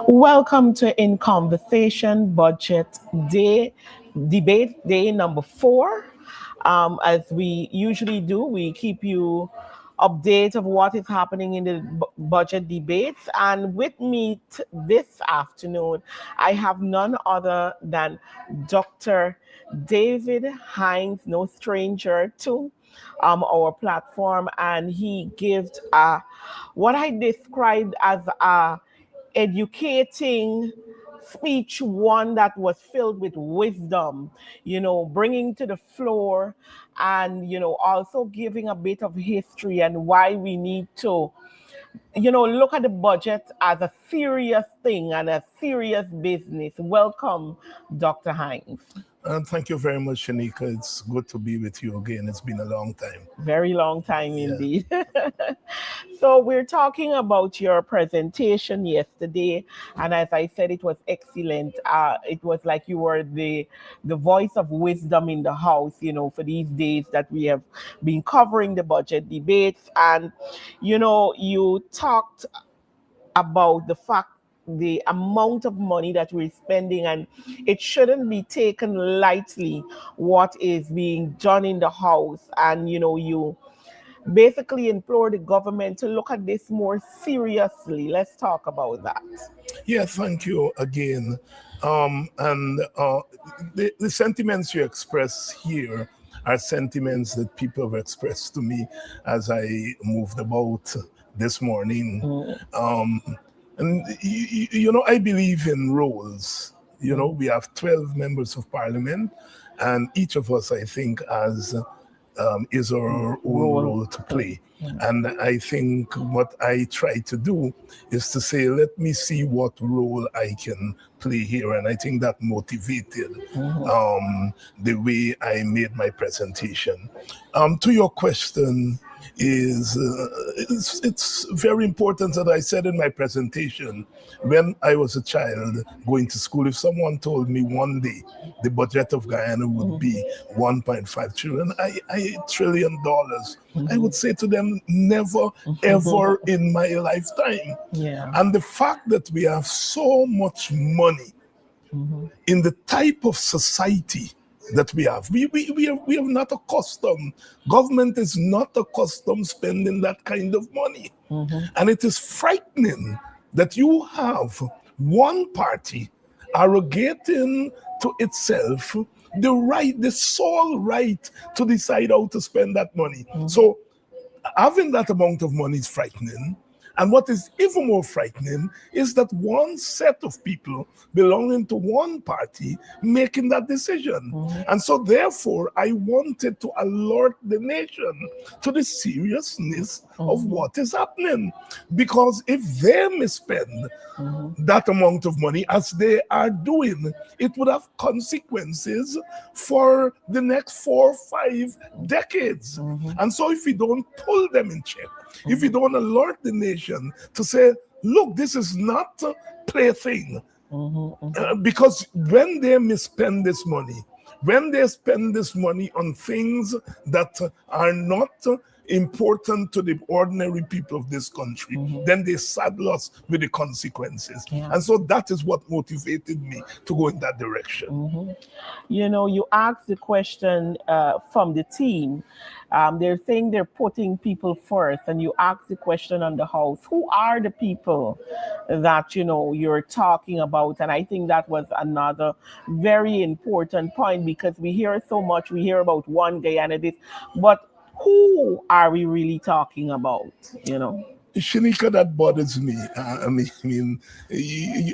Welcome to In Conversation Budget Day, debate day number 4. As we usually do, we keep you update of what is happening in the budget debates. And with me this afternoon, I have none other than Dr. David Hinds, no stranger to our platform, and he gives what I described as a educating speech, one that was filled with wisdom, bringing to the floor and, also giving a bit of history and why we need to, look at the budget as a serious thing and a serious business. Welcome, Dr. Hines. Thank you very much, Shanika. It's good to be with you again. It's been a long time. Very long time indeed. So we're talking about your presentation yesterday, and as I said, it was excellent. It was like you were the voice of wisdom in the house, for these days that we have been covering the budget debates, and you talked about the amount of money that we're spending, and it shouldn't be taken lightly what is being done in the house. And you basically implore the government to look at this more seriously. Let's talk about that. Yeah, thank you again. The sentiments you express here are sentiments that people have expressed to me as I moved about this morning. And I believe in roles. We have 12 members of parliament, and each of us, I think, has is our own role to play. And I think what I try to do is to say, let me see what role I can play here. And I think that motivated the way I made my presentation. To your question, it's very important that I said in my presentation, when I was a child going to school, if someone told me one day the budget of Guyana would be $1.5 trillion, I would say to them, never, ever in my lifetime. And the fact that we have so much money in the type of society that we have. We are not accustomed. Government is not accustomed spending that kind of money. And it is frightening that you have one party arrogating to itself the sole right to decide how to spend that money. So having that amount of money is frightening. And what is even more frightening is that one set of people belonging to one party making that decision. And so therefore, I wanted to alert the nation to the seriousness of what is happening. Because if they misspend that amount of money as they are doing, it would have consequences for the next 4 or 5 decades. And so if we don't pull them in check, if we don't alert the nation to say, look, this is not a plaything. Because when they misspend this money, when they spend this money on things that are not important to the ordinary people of this country, then they saddle us with the consequences. And so that is what motivated me to go in that direction. You asked the question from the team. They're saying they're putting people first, and you asked the question on the house, who are the people that you're talking about? And I think that was another very important point, because we hear so much. We hear about one day and this, but who are we really talking about? Shanika, that bothers me.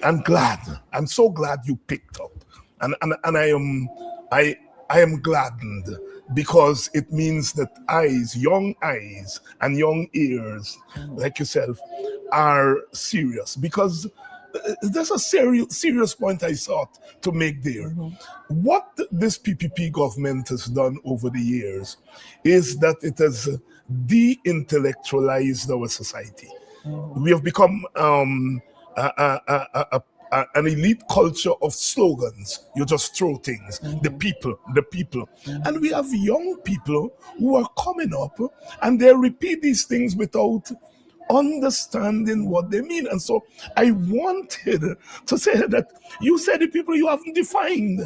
I'm glad. I'm so glad you picked up, and I am gladdened, because it means that young eyes and young ears like yourself are serious. Because there's a serious point I sought to make there. What this PPP government has done over the years is that it has de-intellectualized our society. We have become an elite culture of slogans. You just throw things. The people. And we have young people who are coming up, and they repeat these things without understanding what they mean. And so I wanted to say that you said the people you haven't defined.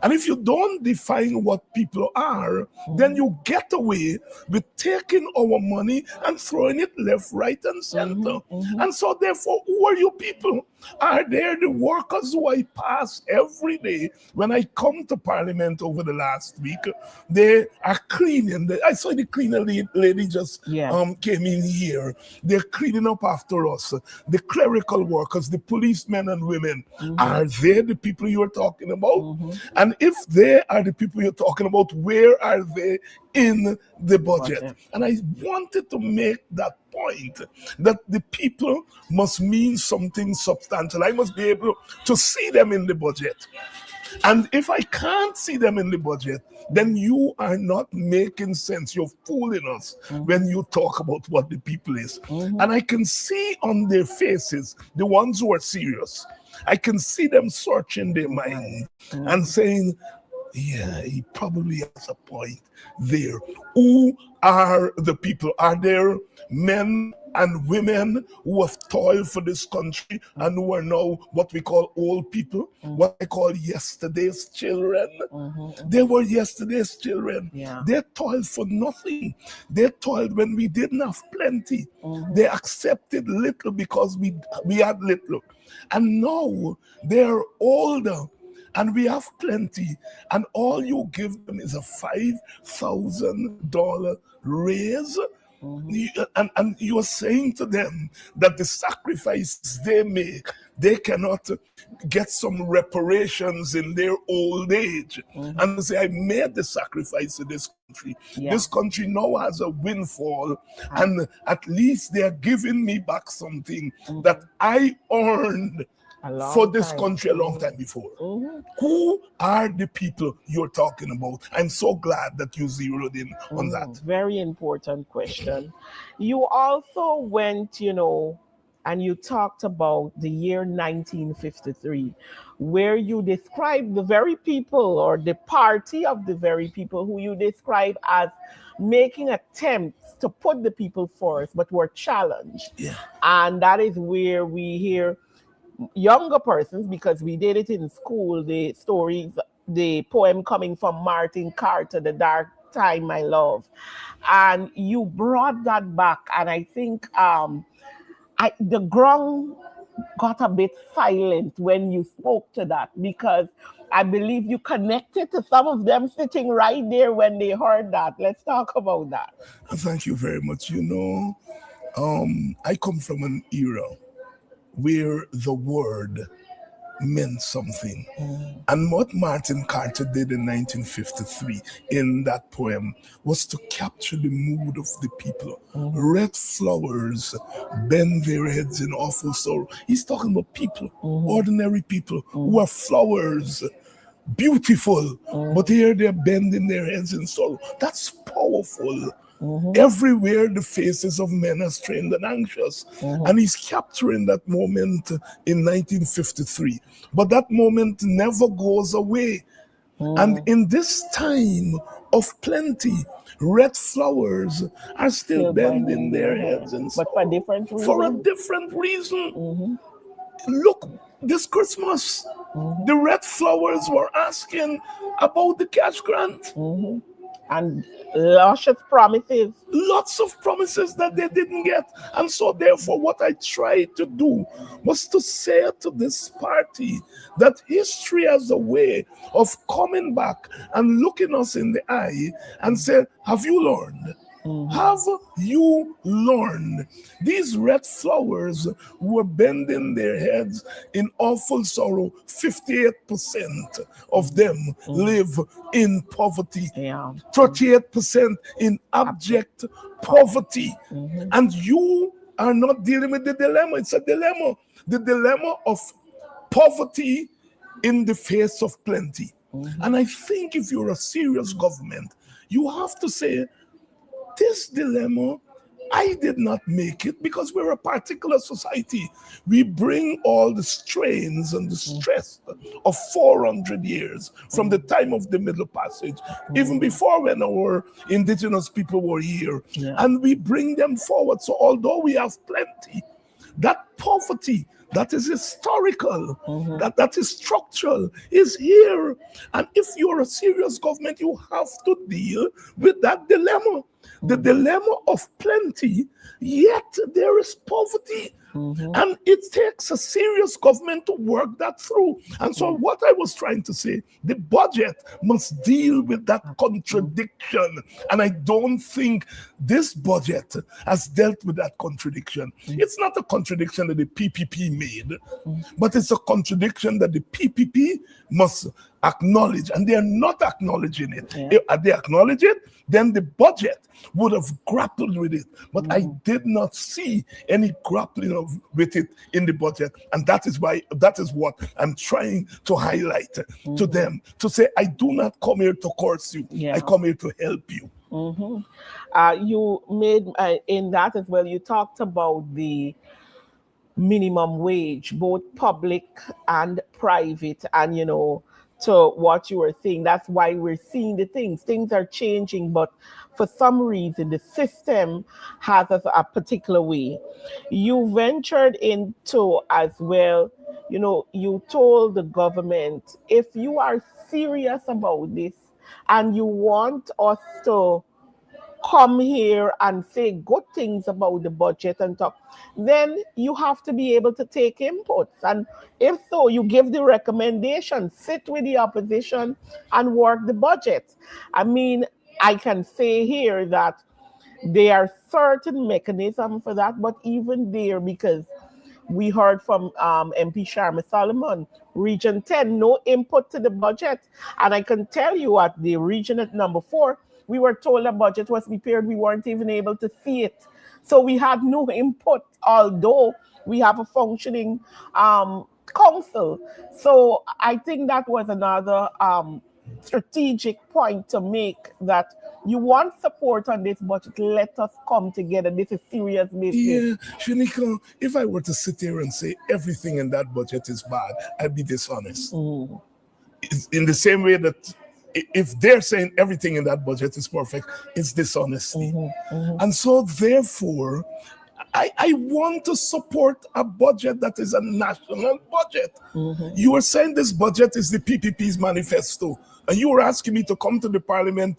And if you don't define what people are, then you get away with taking our money and throwing it left, right, and center. And so therefore, who are you people? Are there the workers who I pass every day when I come to Parliament over the last week? They are cleaning. I saw the cleaner lady just came in here. They're cleaning up after us. The clerical workers, the policemen and women, are they the people you're talking about? And if they are the people you're talking about, where are they in the budget? And I wanted to make that point that the people must mean something substantial. I must be able to see them in the budget. And if I can't see them in the budget, then you are not making sense. You're fooling us when you talk about what the people is. And I can see on their faces, the ones who are serious, I can see them searching their mind and saying, yeah, he probably has a point there. Who are the people? Are there men and women who have toiled for this country and who are now what we call old people, what I call yesterday's children? They were yesterday's children. They toiled for nothing. They toiled when we didn't have plenty. They accepted little because we had little. And now they're older and we have plenty, and all you give them is a $5,000 raise. And you are saying to them that the sacrifices they make, they cannot get some reparations in their old age. And say, I made the sacrifice in this country. This country now has a windfall, and at least they are giving me back something that I earned for this country a long time before. Who are the people you're talking about? I'm so glad that you zeroed in on that. Very important question. You also went, and you talked about the year 1953, where you described the very people or the party of the very people who you describe as making attempts to put the people first, but were challenged. And that is where we hear younger persons, because we did it in school, the stories, the poem coming from Martin Carter, The Dark Time, My Love. And you brought that back. And I think the ground got a bit silent when you spoke to that, because I believe you connected to some of them sitting right there when they heard that. Let's talk about that. Thank you very much. I come from an era where the word meant something. And what Martin Carter did in 1953 in that poem was to capture the mood of the people. Red flowers bend their heads in awful sorrow. He's talking about people, ordinary people who are flowers, beautiful, but here they're bending their heads in sorrow. That's powerful. Everywhere the faces of men are strained and anxious. And he's capturing that moment in 1953. But that moment never goes away. And in this time of plenty, red flowers are still bending their heads and but for different reasons. For a different reason. Look, this Christmas, the red flowers were asking about the cash grant. And luscious promises. Lots of promises that they didn't get. And so therefore what I tried to do was to say to this party that history has a way of coming back and looking us in the eye and say, have you learned? Have you learned? These red flowers were bending their heads in awful sorrow. 58% of them live in poverty. 38% in abject poverty. And you are not dealing with the dilemma. It's a dilemma. The dilemma of poverty in the face of plenty. And I think if you're a serious government, you have to say, this dilemma I did not make it because we're a particular society. We bring all the strains and the stress of 400 years from the time of the Middle Passage, even before when our indigenous people were here, Yeah. and we bring them forward. So although we have plenty, that poverty that is historical, that is structural, is here. And if you're a serious government, you have to deal with that dilemma. The dilemma of plenty, yet there is poverty. And it takes a serious government to work that through. And so, what I was trying to say, the budget must deal with that contradiction. And I don't think this budget has dealt with that contradiction. It's not a contradiction that the PPP made, but it's a contradiction that the PPP must acknowledge, and they are not acknowledging it. Yeah. If they acknowledge it, then the budget would have grappled with it. But I did not see any grappling with it in the budget, and that is what I'm trying to highlight to them, to say, I do not come here to curse you. Yeah. I come here to help you. You made in that as well. You talked about the minimum wage, both public and private, and to what you were saying. That's why we're seeing the things. Things are changing, but for some reason, the system has a particular way. You ventured into as well, you told the government, if you are serious about this and you want us to come here and say good things about the budget and talk, then you have to be able to take inputs. And if so, you give the recommendation, sit with the opposition and work the budget. I mean, I can say here that there are certain mechanisms for that, but even there, because we heard from MP Sharma Solomon, Region 10, no input to the budget. And I can tell you at the region at number 4, we were told a budget was prepared. We weren't even able to see it. So we had no input, although we have a functioning council. So I think that was another strategic point to make, that you want support on this budget, let us come together. This is serious business. Yeah, Shanika, if I were to sit here and say everything in that budget is bad, I'd be dishonest. It's in the same way that if they're saying everything in that budget is perfect, it's dishonesty. And so therefore, I want to support a budget that is a national budget. You are saying this budget is the PPP's manifesto, and you are asking me to come to the parliament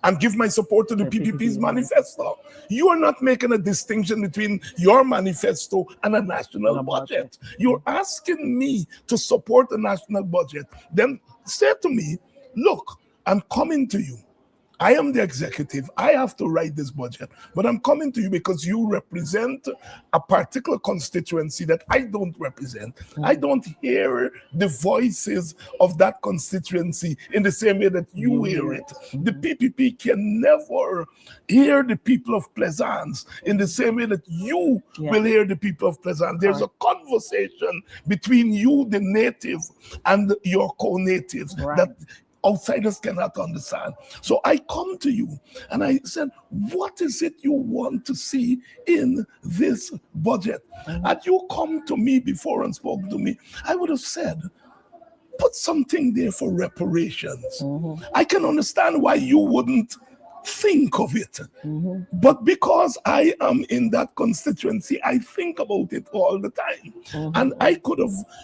and give my support to the PPP's manifesto. You are not making a distinction between your manifesto and a national budget. You're asking me to support a national budget. Then say to me, look, I'm coming to you. I am the executive. I have to write this budget, but I'm coming to you because you represent a particular constituency that I don't represent. I don't hear the voices of that constituency in the same way that you hear it. The PPP can never hear the people of Plaisance in the same way that you will hear the people of Plaisance. There's a conversation between you, the native, and your co-natives that outsiders cannot understand. So I come to you and I said, what is it you want to see in this budget? Had you come to me before and spoke to me, I would have said, put something there for reparations. I can understand why you wouldn't think of it. But because I am in that constituency, I think about it all the time. And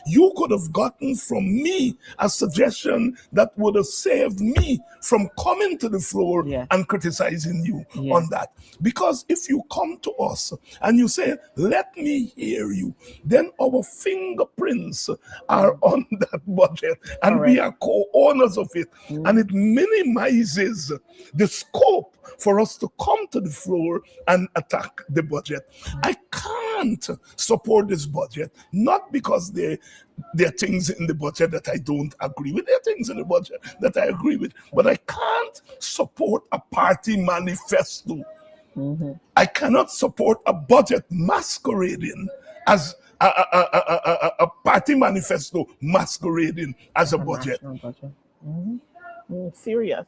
you could have gotten from me a suggestion that would have saved me from coming to the floor and criticizing you on that. Because if you come to us and you say, let me hear you, then our fingerprints are on that budget and we are co-owners of it. And it minimizes the scope for us to come to the floor and attack the budget. I can't support this budget, not because there are things in the budget that I don't agree with. There are things in the budget that I agree with, but I can't support a party manifesto. I cannot support a budget masquerading as a party manifesto masquerading as a budget. Serious.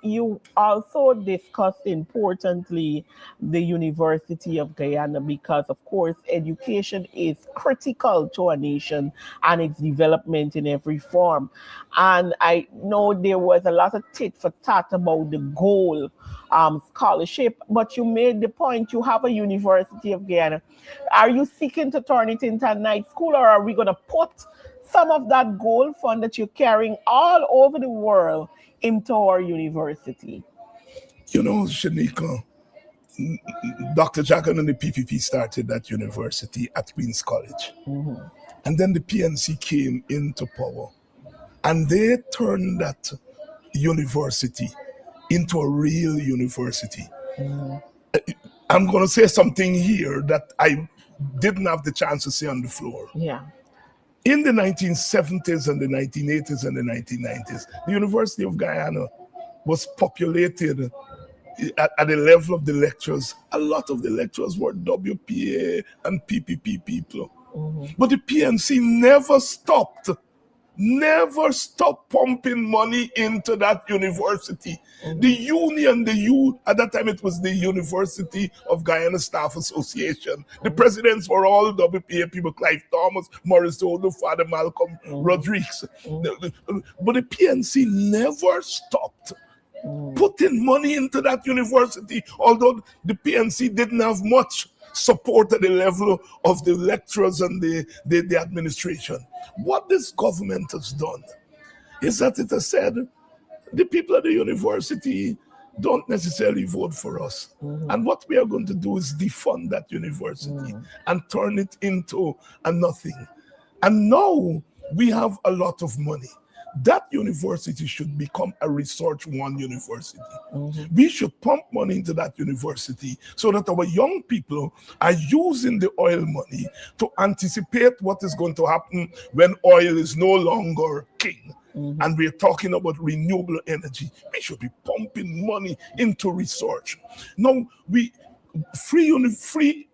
You also discussed importantly the University of Guyana because, of course, education is critical to a nation and its development in every form. And I know there was a lot of tit for tat about the goal scholarship, but you made the point you have a University of Guyana. Are you seeking to turn it into a night school, or are we going to put some of that gold fund that you're carrying all over the world into our university? You know, Shanika, Dr. Jagan and the PPP started that university at Queen's College. Mm-hmm. And then the PNC came into power. And they turned that university into a real university. Mm-hmm. I'm going to say something here that I didn't have the chance to say on the floor. Yeah. In the 1970s and the 1980s and the 1990s, the University of Guyana was populated at the level of the lecturers. A lot of the lecturers were WPA and PPP people. Mm-hmm. But the PNC never stopped pumping money into that university. Mm-hmm. The union, at that time it was the University of Guyana Staff Association. The presidents were all WPA people: Clive Thomas, Maurice Odo, Father Malcolm Rodriguez. But the PNC never stopped putting money into that university, although the PNC didn't have much support at the level of the lecturers and the administration. What this government has done is that it has said the people at the university don't necessarily vote for us. And what we are going to do is defund that university and turn it into a nothing. And now we have a lot of money. That university should become a research one university. We should pump money into that university so that our young people are using the oil money to anticipate what is going to happen when oil is no longer king. And we're talking about renewable energy. We should be pumping money into research. Now, free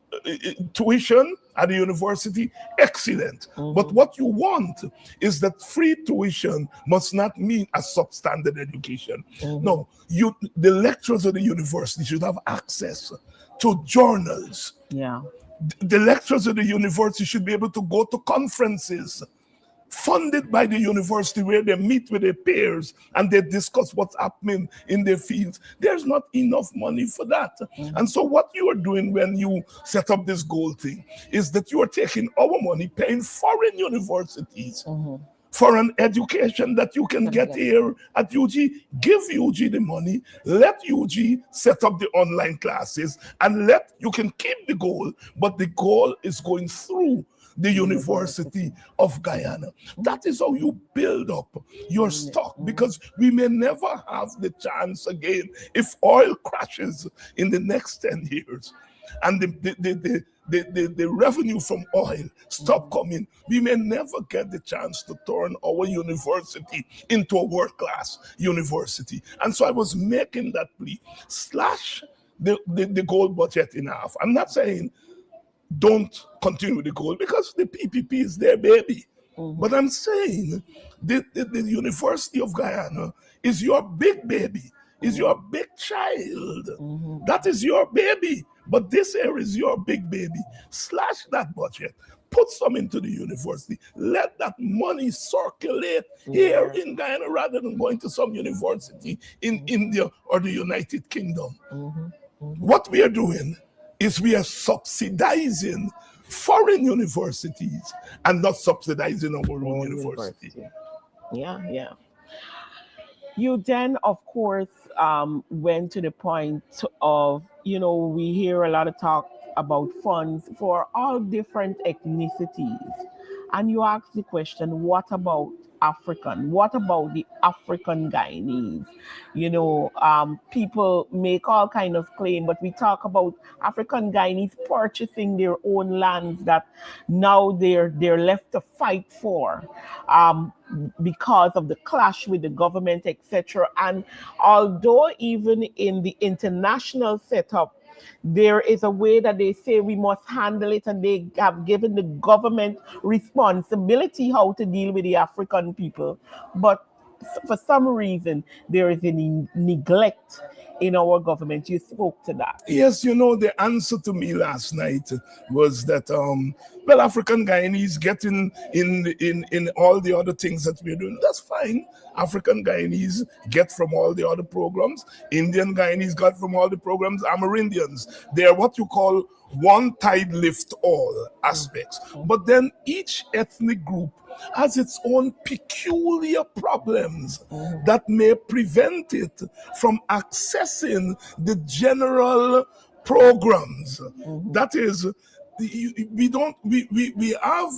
tuition at the university, excellent. But what you want is that free tuition must not mean a substandard education. No, the lecturers of the university should have access to journals. Yeah. The lecturers of the university should be able to go to conferences funded by the university where they meet with their peers and they discuss what's happening in their fields. There's not enough money for that. And so what you are doing when you set up this goal thing is that you are taking our money, paying foreign universities for an education that you can get here at UG. Give UG the money, let UG set up the online classes, and you can keep the goal, but the goal is going through the University of Guyana. That is how you build up your stock, because we may never have the chance again if oil crashes in the next 10 years and the revenue from oil stop coming. We may never get the chance to turn our university into a world-class university. And so I was making that plea: slash the gold budget in half. I'm not saying don't continue with the goal, because the PPP is their baby. But I'm saying the University of Guyana is your big baby, is your big child. That is your baby. But this here is your big baby. Slash that budget. Put some into the university. Let that money circulate here in Guyana rather than going to some university in India or the United Kingdom. What we are doing is we are subsidizing foreign universities and not subsidizing our own university. Yeah. You then, of course, went to the point of, we hear a lot of talk about funds for all different ethnicities. And you ask the question, what about African? What about the African Guyanese? People make all kind of claim, but we talk about African Guyanese purchasing their own lands that now they're left to fight for, because of the clash with the government, etc. And although even in the international setup, there is a way that they say we must handle it, and they have given the government responsibility how to deal with the African people. But for some reason there is a neglect in our government. You spoke to that. Yes, you know, the answer to me last night was that well, African Guyanese get in all the other things that we're doing. That's fine. African Guyanese get from all the other programs. Indian Guyanese got from all the programs. Amerindians, they are what you call one tide lift all aspects. But then each ethnic group has its own peculiar problems that may prevent it from accessing the general programs. That is, we have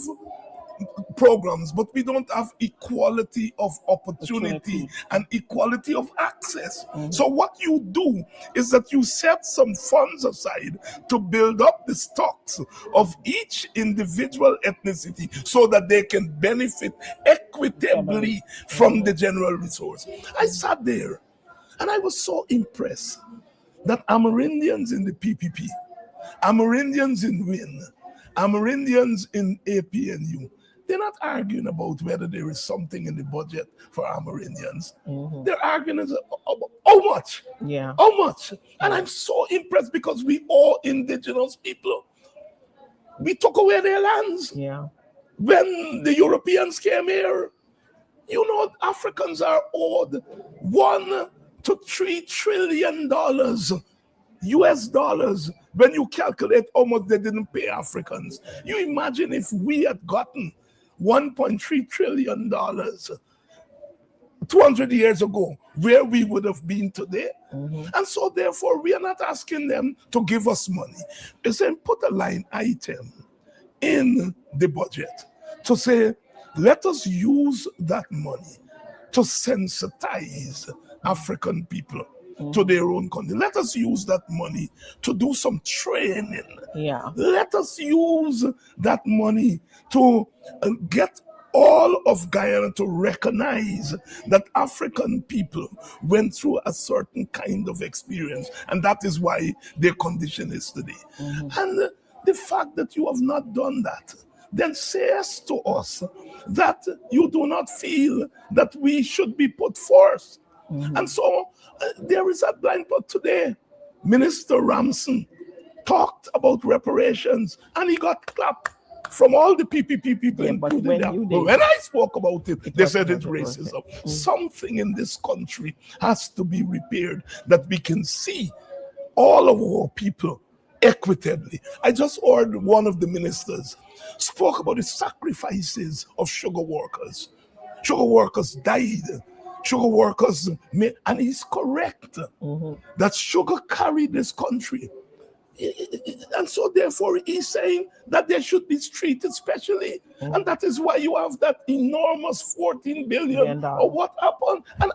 programs, but we don't have equality of opportunity and equality of access. So what you do is that you set some funds aside to build up the stocks of each individual ethnicity so that they can benefit equitably from the general resource. I sat there and I was so impressed that Amerindians in the PPP, Amerindians in WIN, Amerindians in APNU, they're not arguing about whether there is something in the budget for Amerindians. They're arguing about how much. Yeah. How much? And I'm so impressed because we all indigenous people. We took away their lands. Yeah. When the Europeans came here, you know, Africans are owed $1 to $3 trillion US dollars when you calculate how much they didn't pay Africans. You imagine if we had gotten $1.3 trillion 200 years ago, where we would have been today. And so therefore, we are not asking them to give us money. We're saying put a line item in the budget to say, let us use that money to sensitize African people to their own country. Let us use that money to do some training. Yeah. Let us use that money to get all of Guyana to recognize that African people went through a certain kind of experience, and that is why their condition is today. And the fact that you have not done that then says to us that you do not feel that we should be put forth. And so there is a blind spot today. Minister Ramson talked about reparations and he got clapped from all the PPP people. But when, but when I spoke about it, they said it's racism. Something in this country has to be repaired that we can see all of our people equitably. I just heard one of the ministers spoke about the sacrifices of sugar workers. Sugar workers died. Sugar workers, and he's correct that sugar carried this country. And so therefore he's saying that they should be treated specially. And that is why you have that enormous $14 billion or what happened. And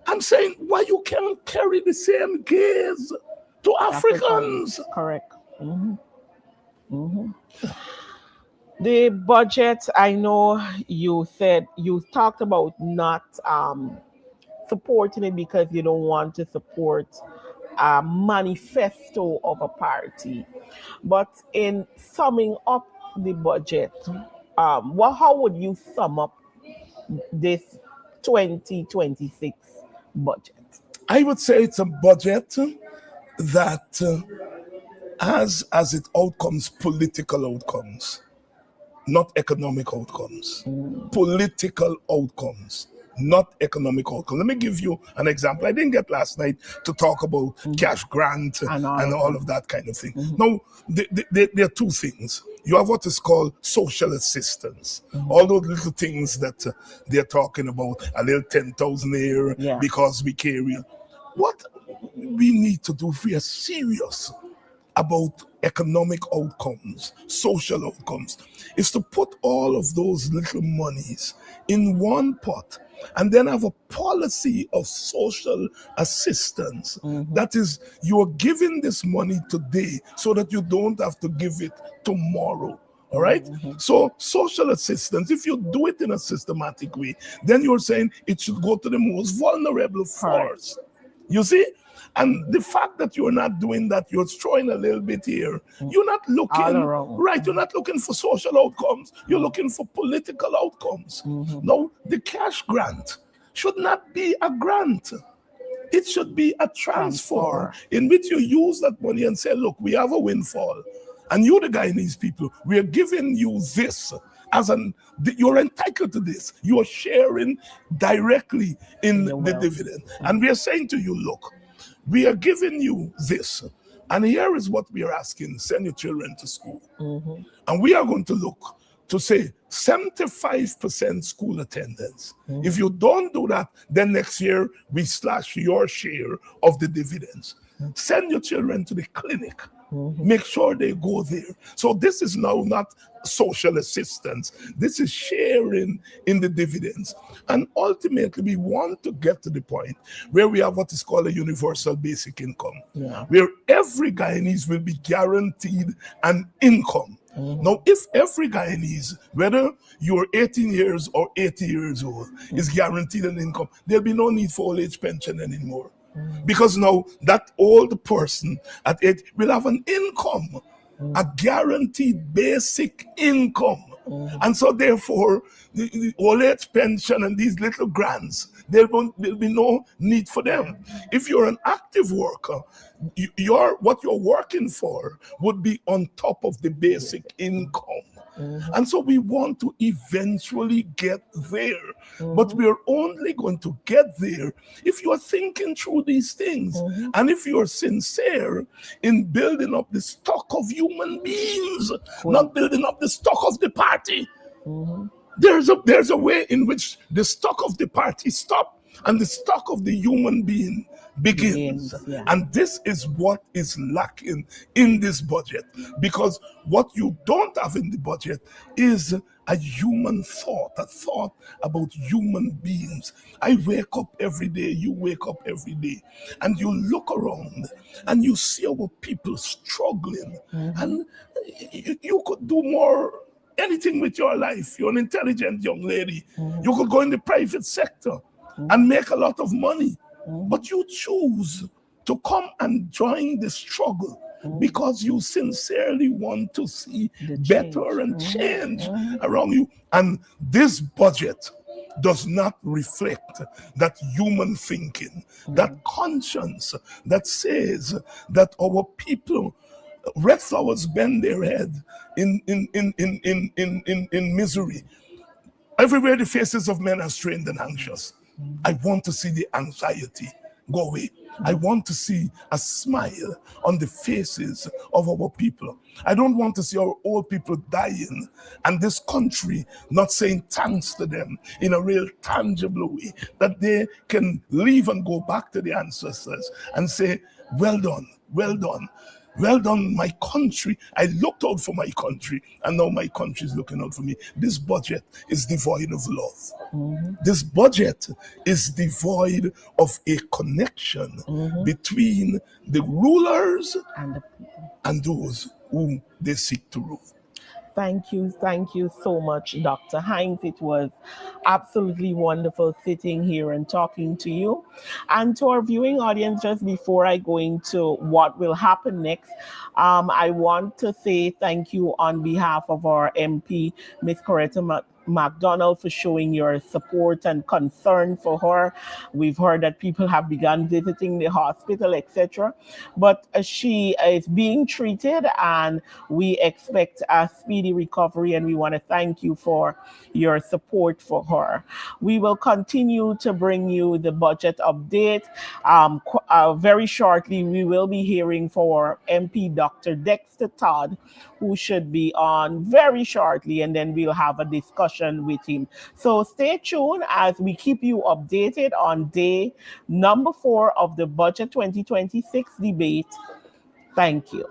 I'm saying why you can't carry the same gaze to Africans. Correct. The budget, I know you said you talked about not supporting it because you don't want to support a manifesto of a party. But in summing up the budget, how would you sum up this 2026 budget? I would say it's a budget that has as its outcomes political outcomes, not economic outcomes. Political outcomes, not economic outcomes. Let me give you an example. I didn't get last night to talk about cash grant and all of that kind of thing. Now, there are two things. You have what is called social assistance. All those little things that they're talking about, a little 10,000 here because we carry. What we need to do if we are serious about economic outcomes, social outcomes, is to put all of those little monies in one pot and then have a policy of social assistance. That is, you're giving this money today so that you don't have to give it tomorrow. All right? So social assistance, if you do it in a systematic way, then you're saying it should go to the most vulnerable first. You see? And the fact that you're not doing that, you're throwing a little bit here. You're not All looking, around. right, you're not looking for social outcomes. You're looking for political outcomes. Now, the cash grant should not be a grant. It should be a transfer Transfer. in which you use that money and say, look, we have a windfall. And you, the Guyanese people, we are giving you this as you're entitled to this. You are sharing directly in The the wealth. dividend. And we are saying to you, look, we are giving you this. And here is what we are asking: send your children to school. And we are going to look to say 75% school attendance. If you don't do that, then next year we slash your share of the dividends. Send your children to the clinic. Make sure they go there. So this is now not social assistance. This is sharing in the dividends. And ultimately, we want to get to the point where we have what is called a universal basic income, where every Guyanese will be guaranteed an income. Now, if every Guyanese, whether you're 18 years or 80 years old, is guaranteed an income, there'll be no need for old age pension anymore. Because now that old person at 80 will have an income, a guaranteed basic income. And so therefore, the old age pension and these little grants, there'll be no need for them. If you're an active worker, what you're working for would be on top of the basic income. And so we want to eventually get there. But we're only going to get there if you're thinking through these things. And if you're sincere in building up the stock of human beings, not building up the stock of the party. There's a way in which the stock of the party stops and the stock of the human being begins. And this is what is lacking in this budget, because what you don't have in the budget is a human thought, a thought about human beings. I wake up every day, you wake up every day, and you look around and you see our people struggling. And you could do more, anything with your life. You're an intelligent young lady. You could go in the private sector and make a lot of money. But you choose to come and join the struggle because you sincerely want to see better and change around you. And this budget does not reflect that human thinking, that conscience that says that our people, red flowers bend their head in misery. Everywhere the faces of men are strained and anxious. I want to see the anxiety go away. I want to see a smile on the faces of our people. I don't want to see our old people dying and this country not saying thanks to them in a real tangible way, that they can leave and go back to the ancestors and say, well done, well done. Well done, my country. I looked out for my country, and now my country is looking out for me. This budget is devoid of love. This budget is devoid of a connection between the rulers and those whom they seek to rule. Thank you so much, Dr. Hinds. It was absolutely wonderful sitting here and talking to you. And to our viewing audience, just before I go into what will happen next, I want to say thank you on behalf of our MP, Ms. Coretta MacDonald, for showing your support and concern for her. We've heard that people have begun visiting the hospital, etc. But she is being treated, and we expect a speedy recovery, and we want to thank you for your support for her. We will continue to bring you the budget update. Very shortly, we will be hearing for MP Dr. Dexter Todd, who should be on very shortly, and then we'll have a discussion with him. So stay tuned as we keep you updated on day number 4 of the Budget 2026 debate. Thank you.